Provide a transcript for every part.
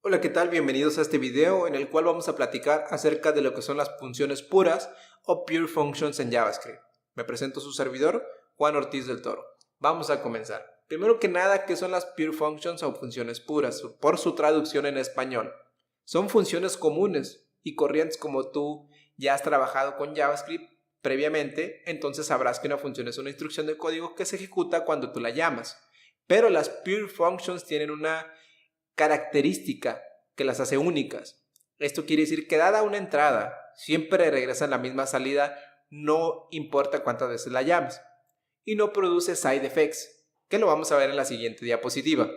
Hola, ¿qué tal? Bienvenidos a este video en el cual vamos a platicar acerca de lo que son las funciones puras o pure functions en JavaScript. Me presento su servidor, Juan Ortiz del Toro. Vamos a comenzar. Primero que nada, ¿qué son las pure functions o funciones puras? Por su traducción en español. Son funciones comunes y corrientes como tú ya has trabajado con JavaScript previamente, entonces sabrás que una función es una instrucción de código que se ejecuta cuando tú la llamas. Pero las pure functions tienen una característica que las hace únicas. Esto quiere decir que dada una entrada, siempre regresa a la misma salida, no importa cuántas veces la llames. Y no produce side effects, que lo vamos a ver en la siguiente diapositiva.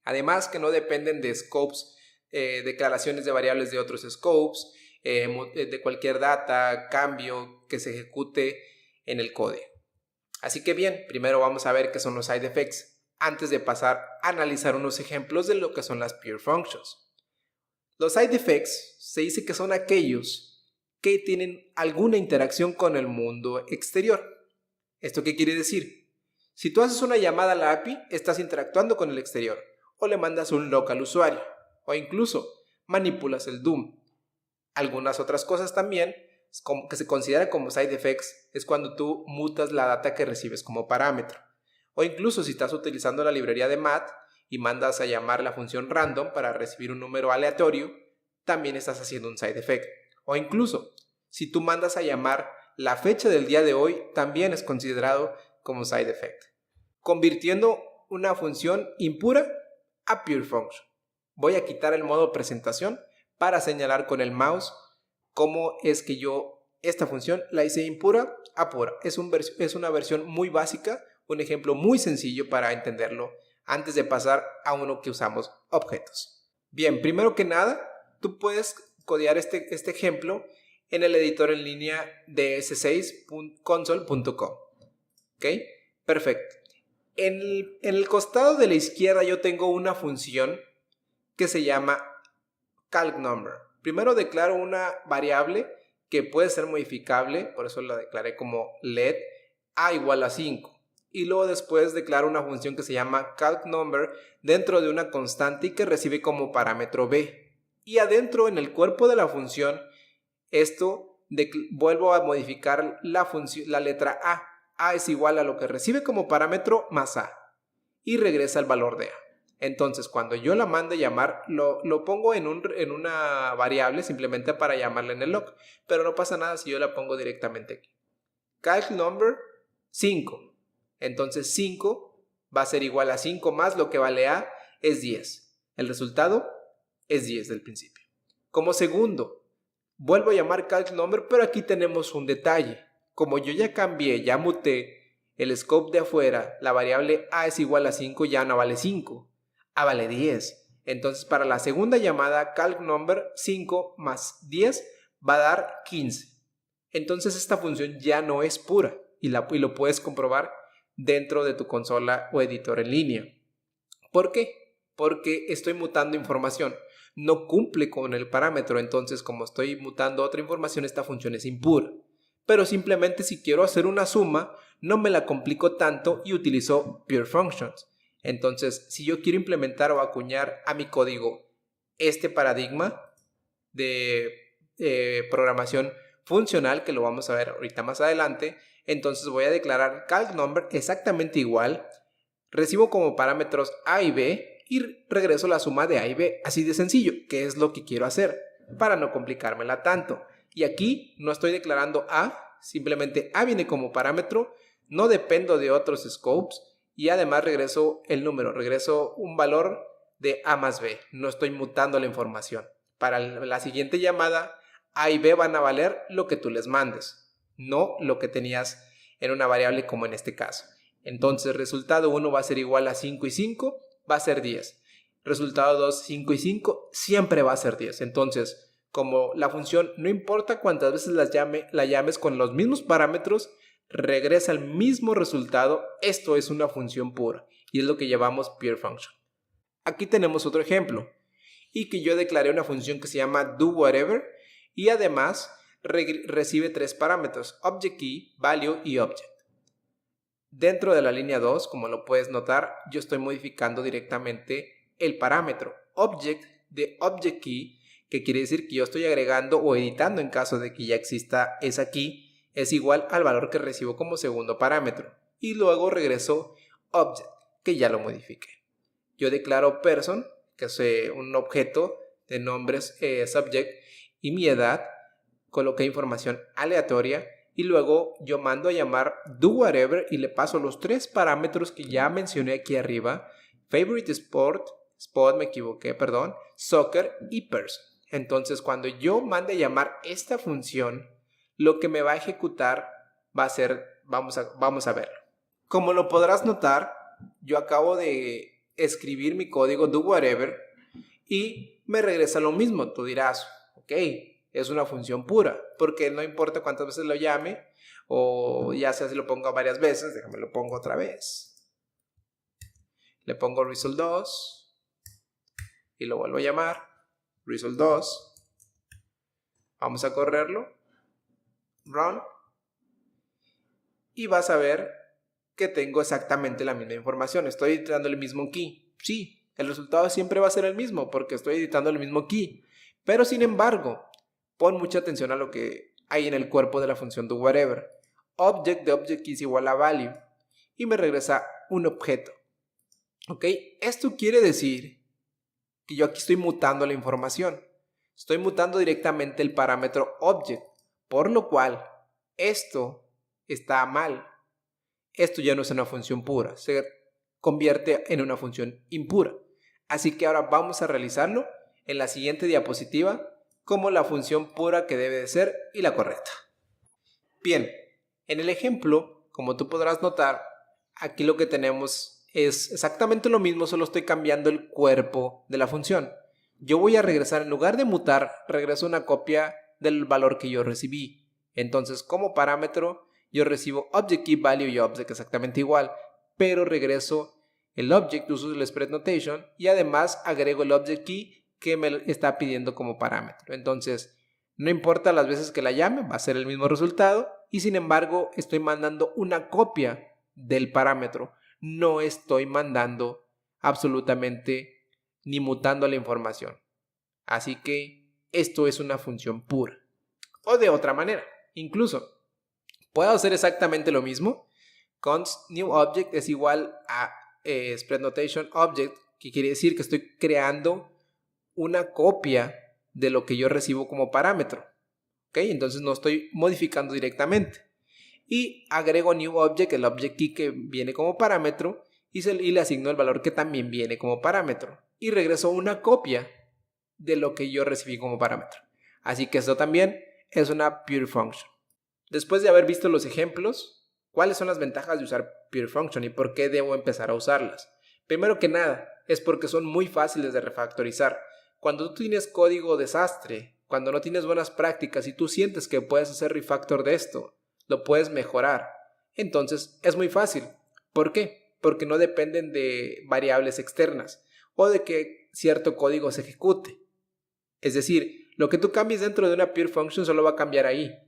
Además que no dependen de scopes, declaraciones de variables de otros scopes, de cualquier data, cambio que se ejecute en el código. Así que bien, primero vamos a ver qué son los side effects, antes de pasar a analizar unos ejemplos de lo que son las pure functions. Los side effects se dice que son aquellos que tienen alguna interacción con el mundo exterior. ¿Esto qué quiere decir? Si tú haces una llamada a la API, estás interactuando con el exterior, o le mandas un local al usuario, o incluso manipulas el DOM. Algunas otras cosas también que se considera como side effects es cuando tú mutas la data que recibes como parámetro. O incluso si estás utilizando la librería de math y mandas a llamar la función random para recibir un número aleatorio, también estás haciendo un side effect. O incluso si tú mandas a llamar la fecha del día de hoy, también es considerado como side effect, convirtiendo una función impura a pure function. Voy a quitar el modo presentación para señalar con el mouse cómo es que yo esta función la hice impura a pura. Es una versión muy básica, un ejemplo muy sencillo para entenderlo antes de pasar a uno que usamos objetos. Bien, primero que nada, tú puedes codear este ejemplo en el editor en línea de s6console.com. ¿Ok? Perfecto. En el costado de la izquierda yo tengo una función que se llama calcNumber. Primero declaro una variable que puede ser modificable, por eso la declaré como let a igual a 5. Y luego después declaro una función que se llama calcNumber dentro de una constante y que recibe como parámetro b. Y adentro en el cuerpo de la función, vuelvo a modificar la letra a. A es igual a lo que recibe como parámetro más a. Y regresa el valor de a. Entonces, cuando yo la mando a llamar, lo pongo en una variable simplemente para llamarla en el log. Pero no pasa nada si yo la pongo directamente aquí. calcNumber 5. Entonces 5 va a ser igual a 5 más lo que vale a es 10. El resultado es 10 del principio. Como segundo, vuelvo a llamar calcNumber, pero aquí tenemos un detalle. Como yo ya cambié, ya muté el scope de afuera, la variable a es igual a 5 ya no vale 5. A vale 10. Entonces para la segunda llamada calcNumber 5 más 10 va a dar 15. Entonces esta función ya no es pura y lo puedes comprobar dentro de tu consola o editor en línea. ¿Por qué? Porque estoy mutando información. No cumple con el parámetro, entonces como estoy mutando otra información, esta función es impura. Pero simplemente si quiero hacer una suma, no me la complico tanto y utilizo pure functions. Entonces, si yo quiero implementar o acuñar a mi código este paradigma de programación funcional, que lo vamos a ver ahorita más adelante, entonces voy a declarar calcNumber exactamente igual, recibo como parámetros a y b y regreso la suma de a y b, así de sencillo, que es lo que quiero hacer para no complicármela tanto. Y aquí no estoy declarando a, simplemente a viene como parámetro, no dependo de otros scopes y además regreso el número, regreso un valor de a más b, no estoy mutando la información. Para la siguiente llamada, a y b van a valer lo que tú les mandes, no lo que tenías en una variable como en este caso. Entonces resultado 1 va a ser igual a 5 y 5, va a ser 10. Resultado 2, 5 y 5, siempre va a ser 10. Entonces, como la función no importa cuántas veces la llames con los mismos parámetros, regresa el mismo resultado. Esto es una función pura y es lo que llamamos pure function. Aquí tenemos otro ejemplo y que yo declaré una función que se llama doWhatever y además recibe tres parámetros, object key, value y object. Dentro de la línea 2, como lo puedes notar, yo estoy modificando directamente el parámetro object de object key, que quiere decir que yo estoy agregando o editando en caso de que ya exista esa key, es igual al valor que recibo como segundo parámetro. Y luego regreso object, que ya lo modifiqué. Yo declaro person, que es un objeto de nombres subject, y mi edad, coloqué información aleatoria, y luego yo mando a llamar doWhatever y le paso los 3 parámetros que ya mencioné aquí arriba: favorite sport, soccer y person. Entonces cuando yo mande a llamar esta función, lo que me va a ejecutar va a ser, vamos a verlo. Como lo podrás notar, yo acabo de escribir mi código doWhatever y me regresa lo mismo. Tú dirás, ok, es una función pura, porque no importa cuántas veces lo llame, o ya sea si lo pongo varias veces, déjame lo pongo otra vez. Le pongo result2 y lo vuelvo a llamar result2. Vamos a correrlo, run, y vas a ver que tengo exactamente la misma información. Estoy editando el mismo key. Sí, el resultado siempre va a ser el mismo porque estoy editando el mismo key. Pero sin embargo, pon mucha atención a lo que hay en el cuerpo de la función doWhatever. Object de object key es igual a value y me regresa un objeto. ¿Ok? Esto quiere decir que yo aquí estoy mutando la información. Estoy mutando directamente el parámetro object, por lo cual esto está mal. Esto ya no es una función pura, se convierte en una función impura. Así que ahora vamos a realizarlo en la siguiente diapositiva como la función pura que debe de ser y la correcta. Bien, en el ejemplo, como tú podrás notar, aquí lo que tenemos es exactamente lo mismo, solo estoy cambiando el cuerpo de la función. Yo voy a regresar, en lugar de mutar, regreso una copia del valor que yo recibí. Entonces, como parámetro, yo recibo object key, value y object exactamente igual, pero regreso el object, uso el spread notation, y además agrego el object key que me está pidiendo como parámetro. Entonces, no importa las veces que la llame, va a ser el mismo resultado, y sin embargo, estoy mandando una copia del parámetro. No estoy mandando absolutamente ni mutando la información. Así que esto es una función pura. O de otra manera, incluso puedo hacer exactamente lo mismo. Const new object es igual a spread notation object, que quiere decir que estoy creando una copia de lo que yo recibo como parámetro. ¿Ok? Entonces no estoy modificando directamente. Y agrego new object, el object key que viene como parámetro, y le asigno el valor que también viene como parámetro. Y regreso una copia de lo que yo recibí como parámetro. Así que esto también es una pure function. Después de haber visto los ejemplos, ¿cuáles son las ventajas de usar pure function y por qué debo empezar a usarlas? Primero que nada, es porque son muy fáciles de refactorizar. Cuando tú tienes código desastre, cuando no tienes buenas prácticas y tú sientes que puedes hacer refactor de esto, lo puedes mejorar, entonces es muy fácil. ¿Por qué? Porque no dependen de variables externas o de que cierto código se ejecute. Es decir, lo que tú cambies dentro de una pure function solo va a cambiar ahí.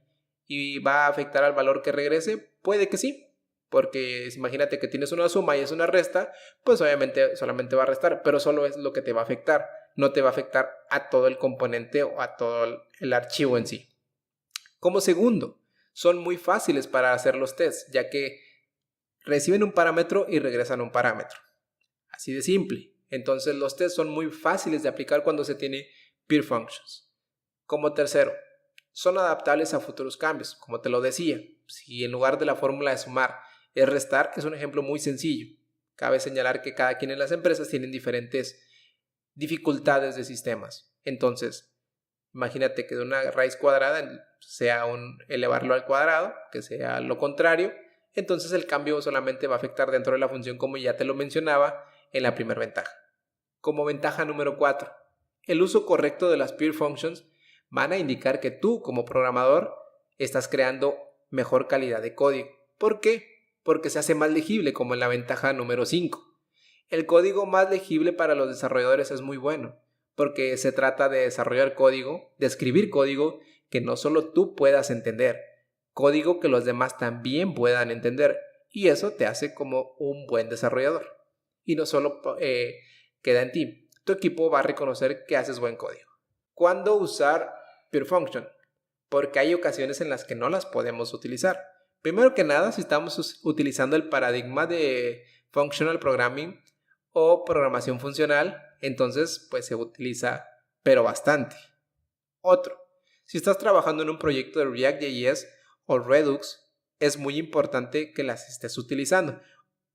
¿Y va a afectar al valor que regrese? Puede que sí, porque imagínate que tienes una suma y es una resta, pues obviamente solamente va a restar, pero solo es lo que te va a afectar, no te va a afectar a todo el componente o a todo el archivo en sí. Como segundo, son muy fáciles para hacer los tests, ya que reciben un parámetro y regresan un parámetro. Así de simple. Entonces los tests son muy fáciles de aplicar cuando se tiene pure functions. Como tercero, son adaptables a futuros cambios, como te lo decía. Si en lugar de la fórmula de sumar es restar, es un ejemplo muy sencillo. Cabe señalar que cada quien en las empresas tienen diferentes dificultades de sistemas. Entonces, imagínate que de una raíz cuadrada sea elevarlo al cuadrado, que sea lo contrario. Entonces el cambio solamente va a afectar dentro de la función, como ya te lo mencionaba en la primera ventaja. Como ventaja número 4, el uso correcto de las pure functions van a indicar que tú, como programador, estás creando mejor calidad de código. ¿Por qué? Porque se hace más legible, como en la ventaja número 5. El código más legible para los desarrolladores es muy bueno, porque se trata de desarrollar código, de escribir código que no solo tú puedas entender, código que los demás también puedan entender, y eso te hace como un buen desarrollador. Y no solo queda en ti. tu equipo va a reconocer que haces buen código. ¿Cuándo usar Pure Function? Porque hay ocasiones en las que no las podemos utilizar. Primero que nada, si estamos utilizando el paradigma de Functional Programming o programación funcional, entonces pues se utiliza pero bastante. Otro, si estás trabajando en un proyecto de React.js o Redux, es muy importante que las estés utilizando.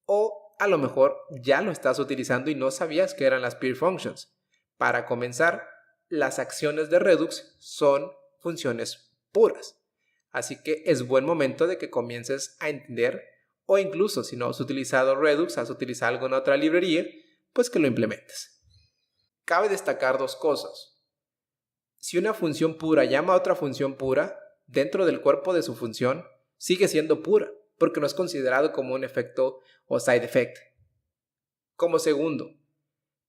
O a lo mejor ya lo estás utilizando y no sabías que eran las Pure Functions. Para comenzar, las acciones de Redux son funciones puras. Así que es buen momento de que comiences a entender, o incluso si no has utilizado Redux, has utilizado alguna otra librería, pues que lo implementes. Cabe destacar dos cosas. Si una función pura llama a otra función pura, dentro del cuerpo de su función, sigue siendo pura, porque no es considerado como un efecto o side effect. Como segundo,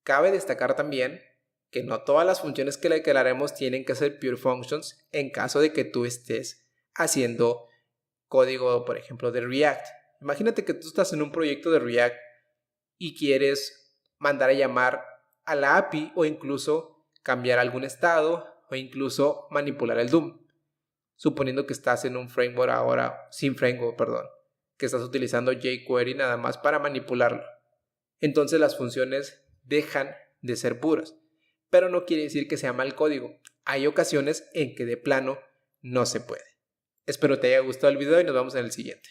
cabe destacar también que no todas las funciones que declararemos tienen que ser Pure Functions en caso de que tú estés haciendo código, por ejemplo, de React. Imagínate que tú estás en un proyecto de React y quieres mandar a llamar a la API o incluso cambiar algún estado o incluso manipular el DOM. Suponiendo que estás en un framework ahora, sin framework, que estás utilizando jQuery nada más para manipularlo. Entonces las funciones dejan de ser puras. Pero no quiere decir que sea mal código. Hay ocasiones en que de plano no se puede. Espero te haya gustado el video y nos vemos en el siguiente.